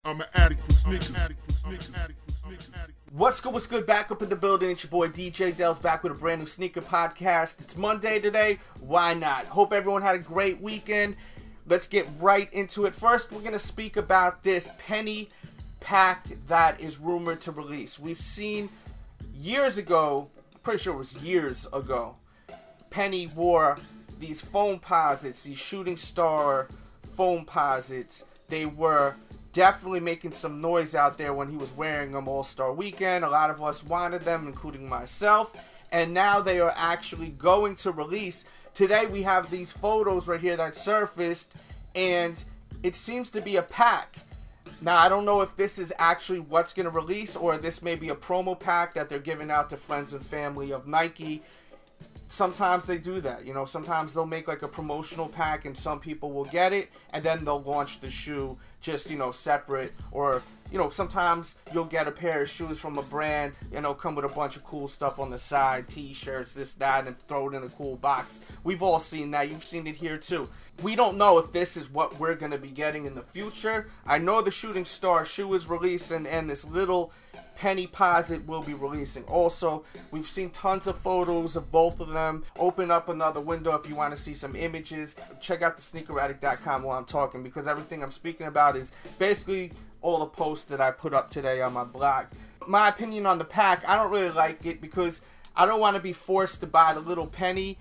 I'm an addict for sneakers. What's good? Back up in the building. It's your boy DJ Delz back with a brand new sneaker podcast. It's Monday today. Why not? Hope everyone had a great weekend. Let's get right into it. First, we're going to speak about this penny pack that is rumored to release. We've seen years ago, pretty sure it was years ago, Penny wore these Foamposites, these shooting star Foamposites. They were definitely making some noise out there when he was wearing them All-Star Weekend. A lot of us wanted them, including myself. And now they are actually going to release. Today we have these photos right here that surfaced, and it seems to be a pack. Now, I don't know if this is actually what's going to release, or this may be a promo pack that they're giving out to friends and family of Nike. Sometimes they do that, you know, sometimes they'll make like a promotional pack and some people will get it and then they'll launch the shoe just, you know, separate. Or, you know, sometimes you'll get a pair of shoes from a brand, you know, come with a bunch of cool stuff on the side, t-shirts, this, that, and throw it in a cool box. We've all seen that. You've seen it here too. We don't know if this is what we're going to be getting in the future. I know the shooting star shoe is releasing and this little Pennyposite will be releasing. Also, we've seen tons of photos of both of them. Open up another window if you want to see some images. Check out the sneakeraddict.com while I'm talking, because everything I'm speaking about is basically all the posts that I put up today on my blog. My opinion on the pack, I don't really like it because I don't want to be forced to buy the little penny.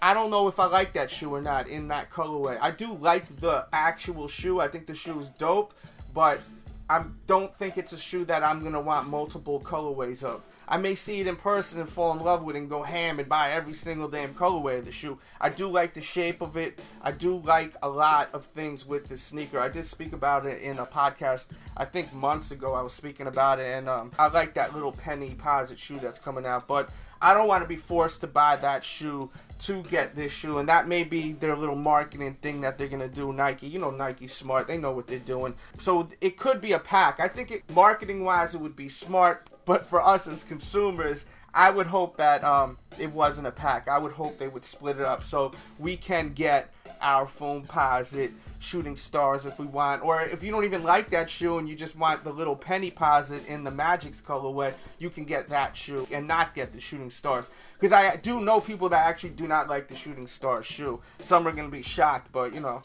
I don't know if I like that shoe or not in that colorway. I do like the actual shoe. I think the shoe is dope, but I don't think it's a shoe that I'm going to want multiple colorways of. I may see it in person and fall in love with it and go ham and buy every single damn colorway of the shoe. I do like the shape of it. I do like a lot of things with this sneaker. I did speak about it in a podcast, I think months ago. I was speaking about it, and I like that little Pennyposite shoe that's coming out. But I don't want to be forced to buy that shoe to get this shoe, and that may be their little marketing thing that they're gonna do. Nike, you know, Nike's smart, they know what they're doing. So it could be a pack. I think marketing wise it would be smart, but for us as consumers, I would hope that it wasn't a pack. I would hope they would split it up so we can get our Foamposite shooting stars if we want. Or if you don't even like that shoe and you just want the little Pennyposite in the Magic's colorway, you can get that shoe and not get the shooting stars. Because I do know people that actually do not like the shooting star shoe. Some are going to be shocked, but you know,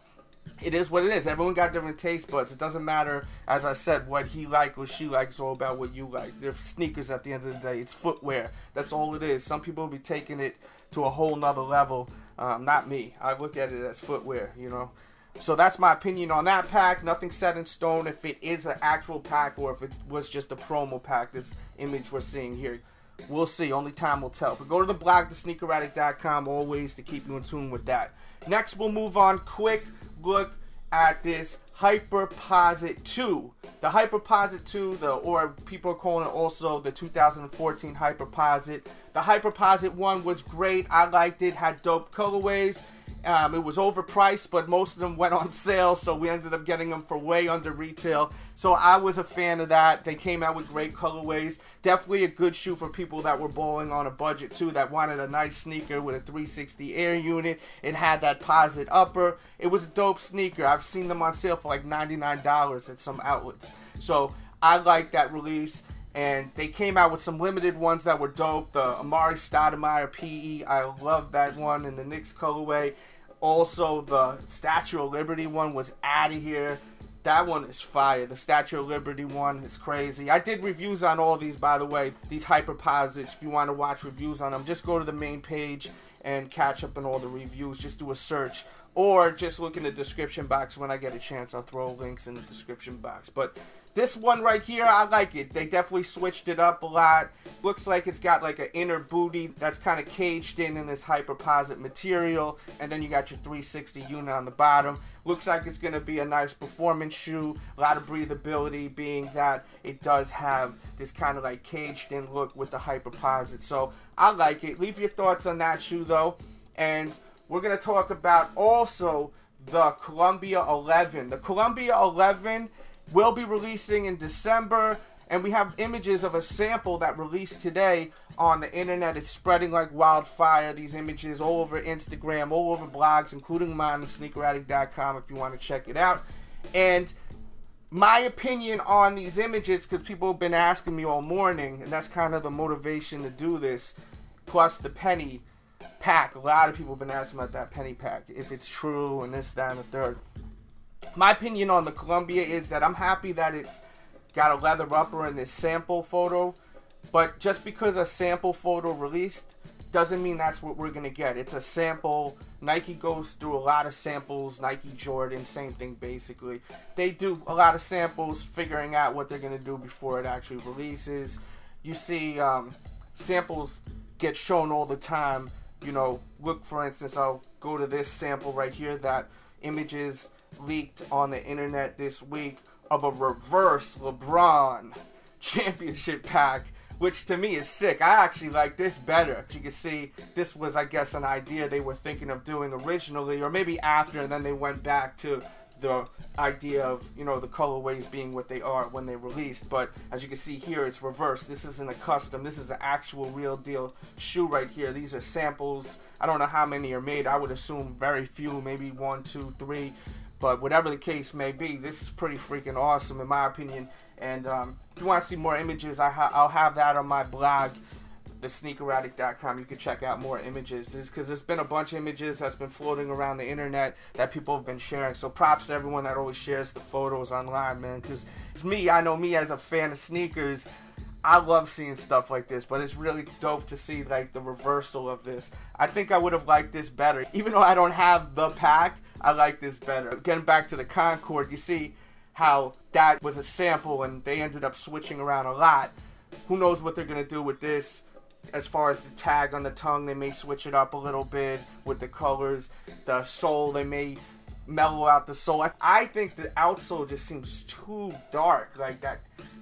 it is what it is. Everyone got different taste buds. It doesn't matter, as I said, what he likes or she likes. It's all about what you like. They're sneakers at the end of the day. It's footwear. That's all it is. Some people will be taking it to a whole nother level. Not me. I look at it as footwear, you know. So that's my opinion on that pack. Nothing set in stone if it is an actual pack or if it was just a promo pack, this image we're seeing here. We'll see. Only time will tell. But go to the blog, thesneakeraddict.com, always to keep you in tune with that. Next, we'll move on. Quick look at this Hyperposite 2. The Hyperposite 2, or people are calling it also the 2014 Hyperposite. The Hyperposite 1 was great. I liked it. Had dope colorways. It was overpriced, but most of them went on sale, so we ended up getting them for way under retail. So I was a fan of that. They came out with great colorways. Definitely a good shoe for people that were balling on a budget too, that wanted a nice sneaker with a 360 air unit. It had that posit upper. It was a dope sneaker. I've seen them on sale for like $99 at some outlets. So I like that release. And they came out with some limited ones that were dope. The Amari Stoudemire PE, I love that one in the Knicks colorway. Also, the Statue of Liberty one was out of here. That one is fire. The Statue of Liberty one is crazy. I did reviews on all these, by the way. These Hyperposites, if you want to watch reviews on them, just go to the main page and catch up on all the reviews. Just do a search. Or just look in the description box. When I get a chance, I'll throw links in the description box. But this one right here, I like it. They definitely switched it up a lot. Looks like it's got like an inner booty that's kind of caged in this Hyperposite material. And then you got your 360 unit on the bottom. Looks like it's going to be a nice performance shoe. A lot of breathability, being that it does have this kind of like caged in look with the Hyperposite. So I like it. Leave your thoughts on that shoe though. And we're going to talk about also the Columbia 11. The Columbia 11 will be releasing in December, and we have images of a sample that released today on the internet. It's spreading like wildfire, these images all over Instagram, all over blogs, including mine on sneakeraddict.com if you want to check it out. And my opinion on these images, because people have been asking me all morning, and that's kind of the motivation to do this, plus the penny pack. A lot of people have been asking about that penny pack, if it's true, and this, that, and the third. My opinion on the Columbia is that I'm happy that it's got a leather upper in this sample photo, but just because a sample photo released doesn't mean that's what we're going to get. It's a sample. Nike goes through a lot of samples. Nike, Jordan, same thing basically. They do a lot of samples, figuring out what they're going to do before it actually releases. You see samples get shown all the time. You know, look, for instance, I'll go to this sample right here that images leaked on the internet this week of a reverse LeBron championship pack, which to me is sick. I actually like this better. You can see this was, I guess, an idea they were thinking of doing originally, or maybe after, and then they went back to the idea of, you know, the colorways being what they are when they released. But as you can see here, it's reversed. This isn't a custom. This is an actual real deal shoe right here. These are samples. I don't know how many are made. I would assume very few, maybe 1, 2, 3. But whatever the case may be, this is pretty freaking awesome in my opinion. And if you want to see more images, I'll have that on my blog, thesneakeraddict.com. You can check out more images. Because there's been a bunch of images that's been floating around the internet that people have been sharing. So props to everyone that always shares the photos online, man. Because it's me. I know me as a fan of sneakers. I love seeing stuff like this, but it's really dope to see like the reversal of this. I think I would have liked this better. Even though I don't have the pack, I like this better. Getting back to the Concord, you see how that was a sample and they ended up switching around a lot. Who knows what they're going to do with this as far as the tag on the tongue. They may switch it up a little bit with the colors. The sole, they may mellow out the sole. I think the outsole just seems too dark. Like that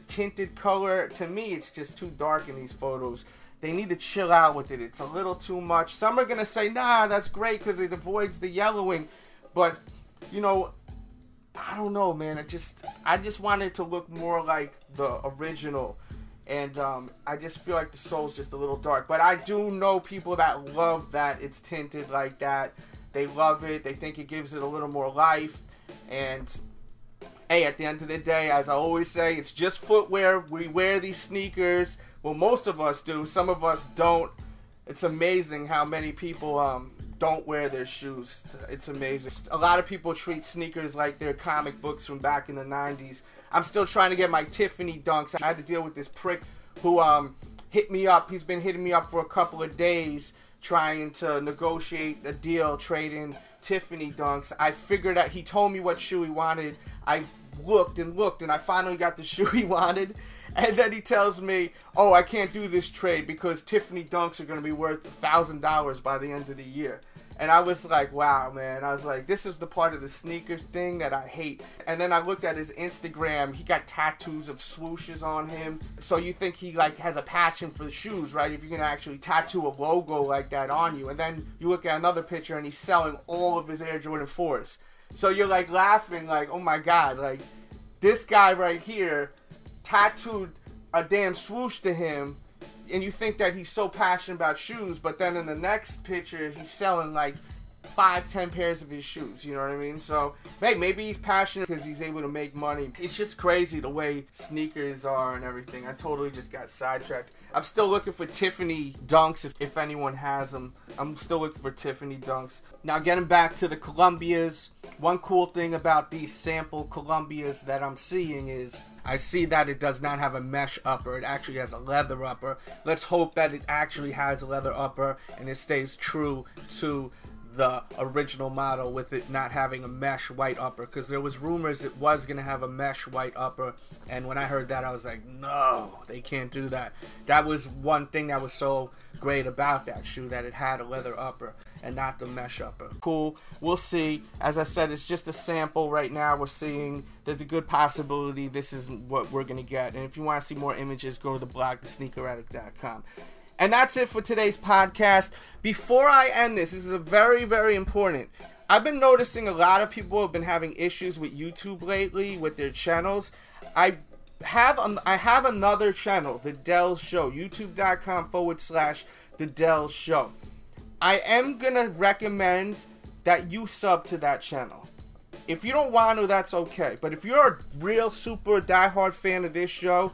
tinted color, to me it's just too dark in these photos. They need to chill out with it. It's a little too much. Some are going to say, nah, that's great because it avoids the yellowing. But, you know, I don't know, man. I just want it to look more like the original. And I just feel like the sole's just a little dark. But I do know people that love that it's tinted like that. They love it. They think it gives it a little more life. And hey, at the end of the day, as I always say, it's just footwear. We wear these sneakers. Well, most of us do. Some of us don't. It's amazing how many people don't wear their shoes. It's amazing. A lot of people treat sneakers like they're comic books from back in the 90s. I'm still trying to get my Tiffany dunks. I had to deal with this prick who hit me up. He's been hitting me up for a couple of days trying to negotiate a deal, trading Tiffany dunks. I figured out, he told me what shoe he wanted. I looked and looked and I finally got the shoe he wanted. And then he tells me, oh, I can't do this trade because Tiffany dunks are going to be worth $1,000 by the end of the year. And I was like, wow, man. I was like, this is the part of the sneakers thing that I hate. And then I looked at his Instagram. He got tattoos of swooshes on him. So you think he like has a passion for the shoes, right? If you're going to actually tattoo a logo like that on you. And then you look at another picture and he's selling all of his Air Jordan 4s. So you're like laughing like, oh my God, like this guy right here tattooed a damn swoosh to him. And you think that he's so passionate about shoes, but then in the next picture, he's selling like 5-10 pairs of his shoes, you know what I mean? So, hey, maybe he's passionate because he's able to make money. It's just crazy the way sneakers are and everything. I totally just got sidetracked. I'm still looking for Tiffany dunks if anyone has them. I'm still looking for Tiffany dunks. Now, getting back to the Columbias, one cool thing about these sample Columbias that I'm seeing is I see that it does not have a mesh upper. It actually has a leather upper. Let's hope that it actually has a leather upper and it stays true to the original model with it not having a mesh white upper, because there was rumors it was going to have a mesh white upper, and when I heard that I was like, no, they can't do that. That was one thing that was so great about that shoe, that it had a leather upper and not the mesh upper. Cool, we'll see. As I said, it's just a sample right now. We're seeing there's a good possibility this is what we're going to get, and if you want to see more images, go to the blog, thesneakeraddict.com. And that's it for today's podcast. Before I end this is a very, very important. I've been noticing a lot of people have been having issues with YouTube lately with their channels. I have another channel, The Delz Show, youtube.com/The Delz Show. I am going to recommend that you sub to that channel. If you don't want to, that's okay. But if you're a real super diehard fan of this show,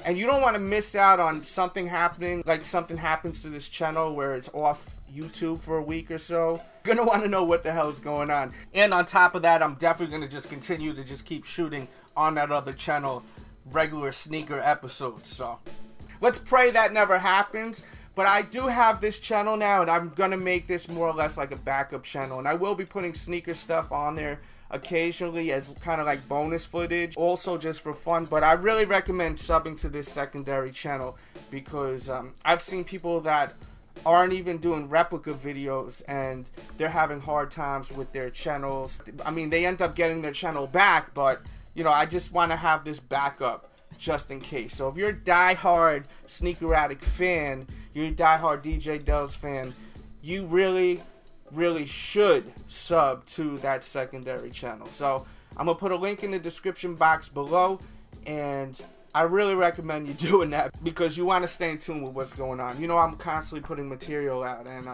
and you don't want to miss out on something happening, like something happens to this channel where it's off YouTube for a week or so, you're gonna want to know what the hell is going on. And on top of that, I'm definitely gonna just continue to just keep shooting on that other channel regular sneaker episodes. So let's pray that never happens. But I do have this channel now, and I'm gonna make this more or less like a backup channel, and I will be putting sneaker stuff on there occasionally as kind of like bonus footage, also just for fun. But I really recommend subbing to this secondary channel, because I've seen people that aren't even doing replica videos and they're having hard times with their channels. I mean, they end up getting their channel back, but you know, I just want to have this backup just in case. So if you're a diehard Sneaker Addict fan, you're a diehard DJ Delz fan, you really should sub to that secondary channel. So I'm gonna put a link in the description box below, and I really recommend you doing that, because you want to stay in tune with what's going on. You know, I'm constantly putting material out, and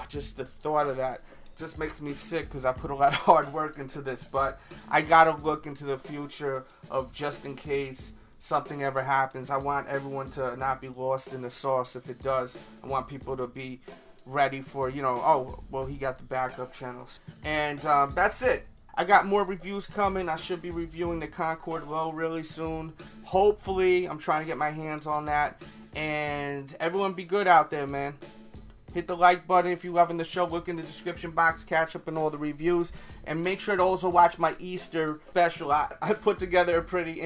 just the thought of that just makes me sick, because I put a lot of hard work into this. But I gotta look into the future of, just in case something ever happens. I want everyone to not be lost in the sauce. If it does, I want people to be ready for, you know, oh, well, he got the backup channels. And that's it. I got more reviews coming. I should be reviewing the Concord Low really soon. Hopefully, I'm trying to get my hands on that. And everyone be good out there, man. Hit the like button if you're loving the show. Look in the description box, catch up on all the reviews. And make sure to also watch my Easter special. I put together a pretty